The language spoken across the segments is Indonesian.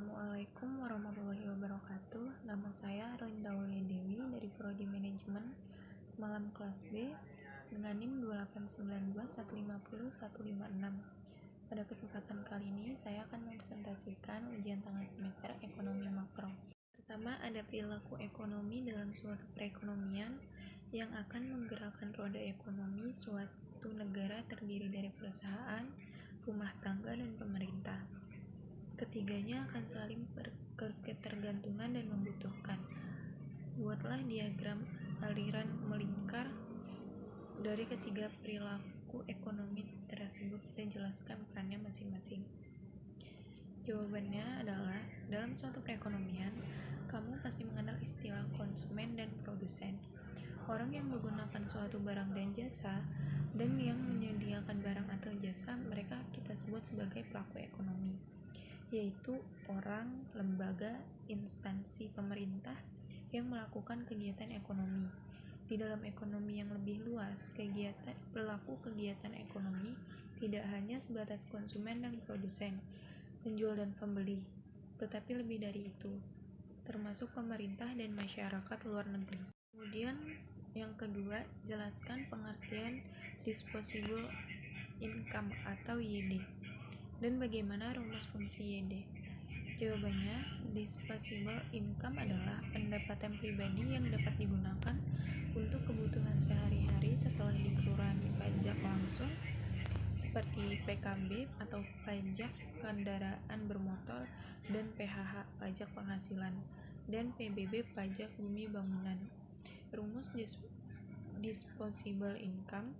Assalamualaikum warahmatullahi wabarakatuh. Nama saya Rinda Aulia Dewi dari Prodi Manajemen Malam kelas B dengan NIM 2892150-156. Pada kesempatan kali ini saya akan mempresentasikan ujian tengah semester ekonomi makro. Pertama, ada perilaku ekonomi dalam suatu perekonomian yang akan menggerakkan roda ekonomi suatu negara terdiri dari perusahaan, rumah tangga, dan pemerintah. Ketiganya akan saling berketergantungan dan membutuhkan. Buatlah diagram aliran melingkar dari ketiga perilaku ekonomi tersebut dan jelaskan perannya masing-masing. Jawabannya adalah, dalam suatu perekonomian, kamu pasti mengenal istilah konsumen dan produsen. Orang yang menggunakan suatu barang dan jasa, dan yang menyediakan barang atau jasa, mereka kita sebut sebagai pelaku ekonomi, yaitu orang, lembaga, instansi pemerintah yang melakukan kegiatan ekonomi. Di dalam ekonomi yang lebih luas, pelaku kegiatan ekonomi tidak hanya sebatas konsumen dan produsen, penjual dan pembeli, tetapi lebih dari itu, termasuk pemerintah dan masyarakat luar negeri. Kemudian yang kedua, jelaskan pengertian disposable income atau YD. Dan bagaimana rumus fungsi YD? Jawabannya, disposable income adalah pendapatan pribadi yang dapat digunakan untuk kebutuhan sehari-hari setelah dikurangi pajak langsung seperti PKB atau pajak kendaraan bermotor, dan PHH pajak penghasilan, dan PBB pajak bumi bangunan. Rumus disposable income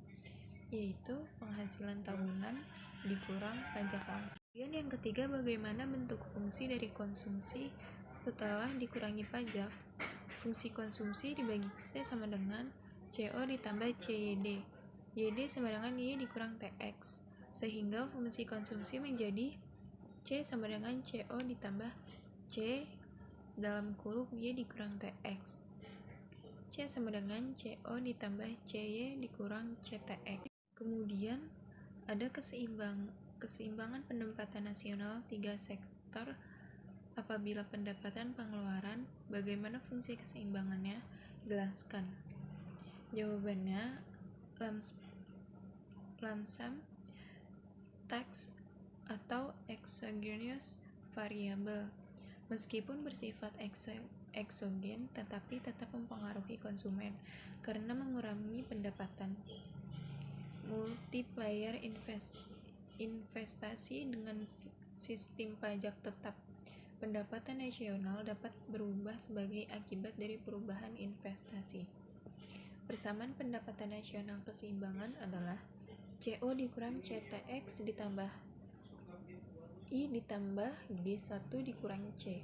yaitu penghasilan tahunan dikurang pajak langsung. Kemudian yang ketiga, bagaimana bentuk fungsi dari konsumsi setelah dikurangi pajak. Fungsi konsumsi dibagi C sama dengan CO ditambah CYD. YD sama dengan Y dikurang TX, sehingga fungsi konsumsi menjadi C sama dengan CO ditambah C dalam kurung Y dikurang TX. C sama dengan CO ditambah CY dikurang CTX. Kemudian ada keseimbangan pendapatan nasional 3 sektor. Apabila pendapatan pengeluaran, bagaimana fungsi keseimbangannya? Jelaskan. Jawabannya, lump sum tax atau exogenous variable. Meskipun bersifat eksogen, tetapi tetap mempengaruhi konsumen karena mengurangi pendapatan. Multiplier investasi dengan sistem pajak tetap. Pendapatan nasional dapat berubah sebagai akibat dari perubahan investasi. Persamaan pendapatan nasional keseimbangan adalah CO dikurang CTX ditambah I ditambah G1 dikurang C.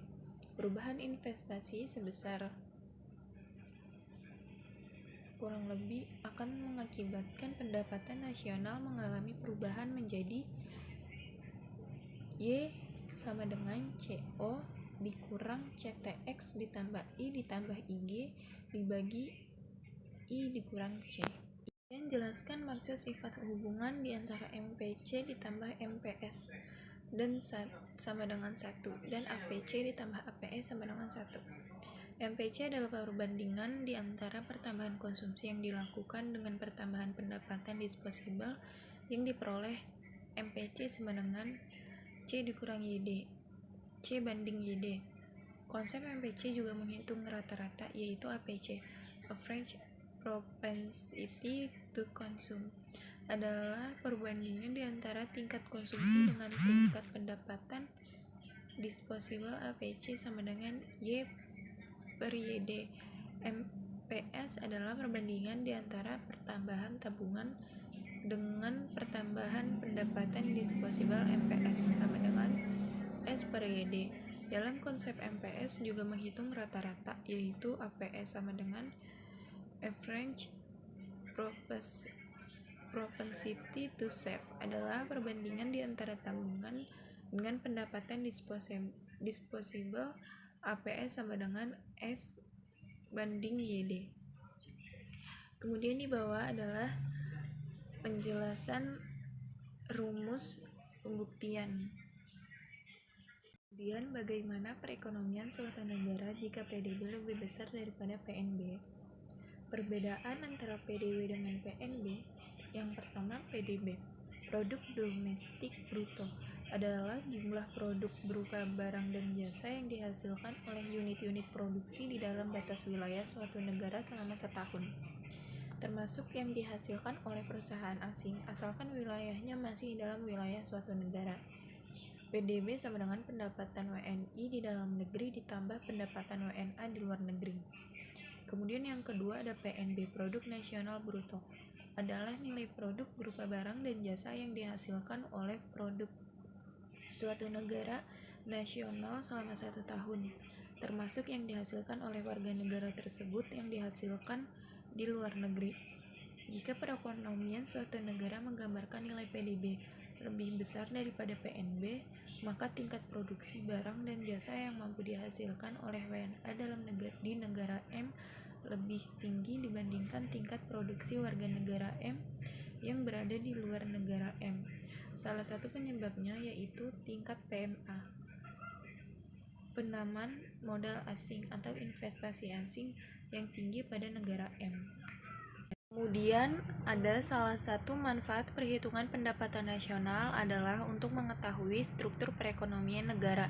Perubahan investasi sebesar kurang lebih akan mengakibatkan pendapatan nasional mengalami perubahan menjadi Y sama dengan CO dikurang CTX ditambah I ditambah IG dibagi I dikurang C. Dan jelaskan maksud sifat hubungan di antara MPC ditambah MPS dan sama dengan 1, dan APC ditambah APS sama dengan 1. MPC adalah perbandingan di antara pertambahan konsumsi yang dilakukan dengan pertambahan pendapatan disposable yang diperoleh. MPC sama dengan C dikurang YD, C banding YD. Konsep MPC juga menghitung rata-rata, yaitu APC, average propensity to consume, adalah perbandingan di antara tingkat konsumsi dengan tingkat pendapatan disposable. APC sama dengan Y per YD. MPS adalah perbandingan di antara pertambahan tabungan dengan pertambahan pendapatan disposable. MPS sama dengan S per YD. Dalam konsep MPS juga menghitung rata-rata, yaitu APS sama dengan average propensity to save, adalah perbandingan di antara tabungan dengan pendapatan disposable. APS sama dengan S banding YD. Kemudian di bawah adalah penjelasan rumus pembuktian. Kemudian, bagaimana perekonomian suatu negara jika PDB lebih besar daripada PNB? Perbedaan antara PDB dengan PNB, yang pertama PDB, produk domestik bruto, adalah jumlah produk berupa barang dan jasa yang dihasilkan oleh unit-unit produksi di dalam batas wilayah suatu negara selama setahun, termasuk yang dihasilkan oleh perusahaan asing, asalkan wilayahnya masih dalam wilayah suatu negara. PDB sama dengan pendapatan WNI di dalam negeri ditambah pendapatan WNA di luar negeri. Kemudian yang kedua ada PNB, produk nasional bruto, adalah nilai produk berupa barang dan jasa yang dihasilkan oleh produk suatu negara nasional selama 1 tahun, termasuk yang dihasilkan oleh warga negara tersebut yang dihasilkan di luar negeri. Jika perekonomian suatu negara menggambarkan nilai PDB lebih besar daripada PNB, maka tingkat produksi barang dan jasa yang mampu dihasilkan oleh WNA di negara M lebih tinggi dibandingkan tingkat produksi warga negara M yang berada di luar negara M. Salah satu penyebabnya yaitu tingkat PMA, penaman modal asing atau investasi asing yang tinggi pada negara M. Kemudian, ada salah satu manfaat perhitungan pendapatan nasional adalah untuk mengetahui struktur perekonomian negara.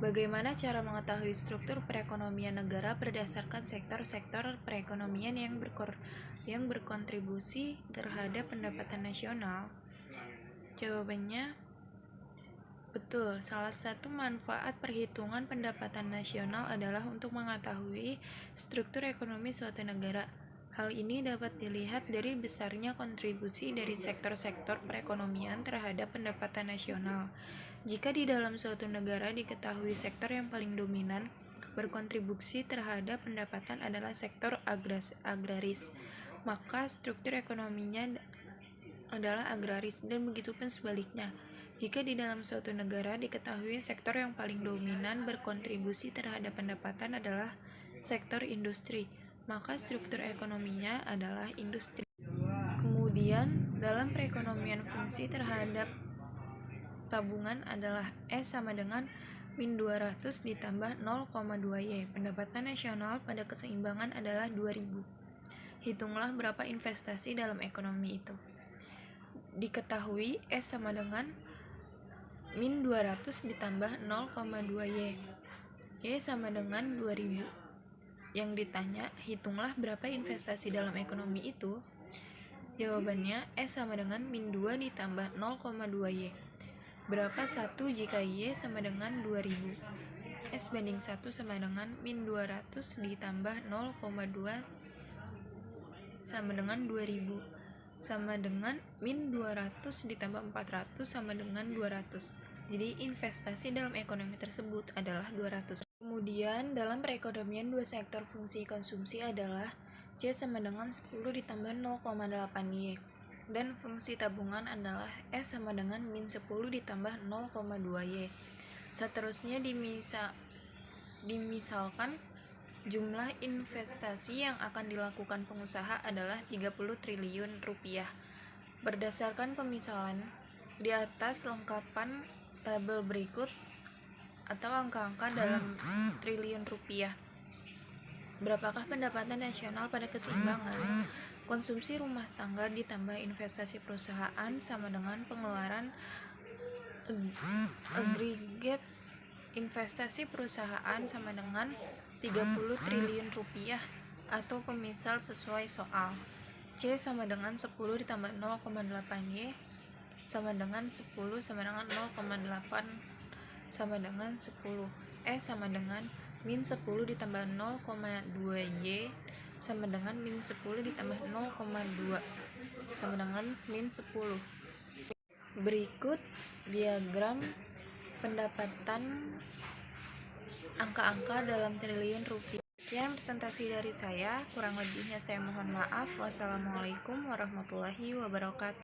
Bagaimana cara mengetahui struktur perekonomian negara berdasarkan sektor-sektor perekonomian yang berkontribusi terhadap pendapatan nasional? Jawabannya, betul. Salah satu manfaat perhitungan pendapatan nasional adalah untuk mengetahui struktur ekonomi suatu negara. Hal ini dapat dilihat dari besarnya kontribusi dari sektor-sektor perekonomian terhadap pendapatan nasional. Jika di dalam suatu negara diketahui sektor yang paling dominan berkontribusi terhadap pendapatan adalah sektor agraris, maka struktur ekonominya adalah agraris, dan begitupun sebaliknya. Jika di dalam suatu negara diketahui sektor yang paling dominan berkontribusi terhadap pendapatan adalah sektor industri, maka struktur ekonominya adalah industri. Kemudian, dalam perekonomian fungsi terhadap tabungan adalah S sama dengan min 200 ditambah 0,2Y. Pendapatan nasional pada keseimbangan adalah 2000. Hitunglah berapa investasi dalam ekonomi itu. Diketahui S sama dengan min 200 ditambah 0,2Y. Y sama dengan 2000. Yang ditanya, hitunglah berapa investasi dalam ekonomi itu. Jawabannya, S sama dengan min 2 ditambah 0,2Y. Berapa 1 jika Y sama dengan 2000? S banding 1 sama dengan min 200 ditambah 0,2 sama dengan 2000, sama dengan min 200 ditambah 400 sama dengan 200. Jadi investasi dalam ekonomi tersebut adalah 200. Kemudian dalam perekonomian dua sektor fungsi konsumsi adalah C sama dengan 10 ditambah 0,8Y, dan fungsi tabungan adalah S sama dengan min 10 ditambah 0,2Y. Seterusnya dimisalkan jumlah investasi yang akan dilakukan pengusaha adalah 30 triliun rupiah. Berdasarkan pemisalan di atas, lengkapan tabel berikut atau angka-angka dalam triliun rupiah. Berapakah pendapatan nasional pada keseimbangan? Konsumsi rumah tangga ditambah investasi perusahaan sama dengan pengeluaran agregat investasi perusahaan sama dengan 30 triliun rupiah atau pemisal sesuai soal. C sama dengan 10 ditambah 0,8Y sama dengan 10 sama dengan 0,8 sama dengan 10. S sama dengan min 10 ditambah 0,2Y sama dengan min 10 ditambah 0,2 sama dengan min 10. Berikut diagram pendapatan angka-angka dalam triliun rupiah. Sekian presentasi dari saya, kurang lebihnya saya mohon maaf. Wassalamualaikum warahmatullahi wabarakatuh.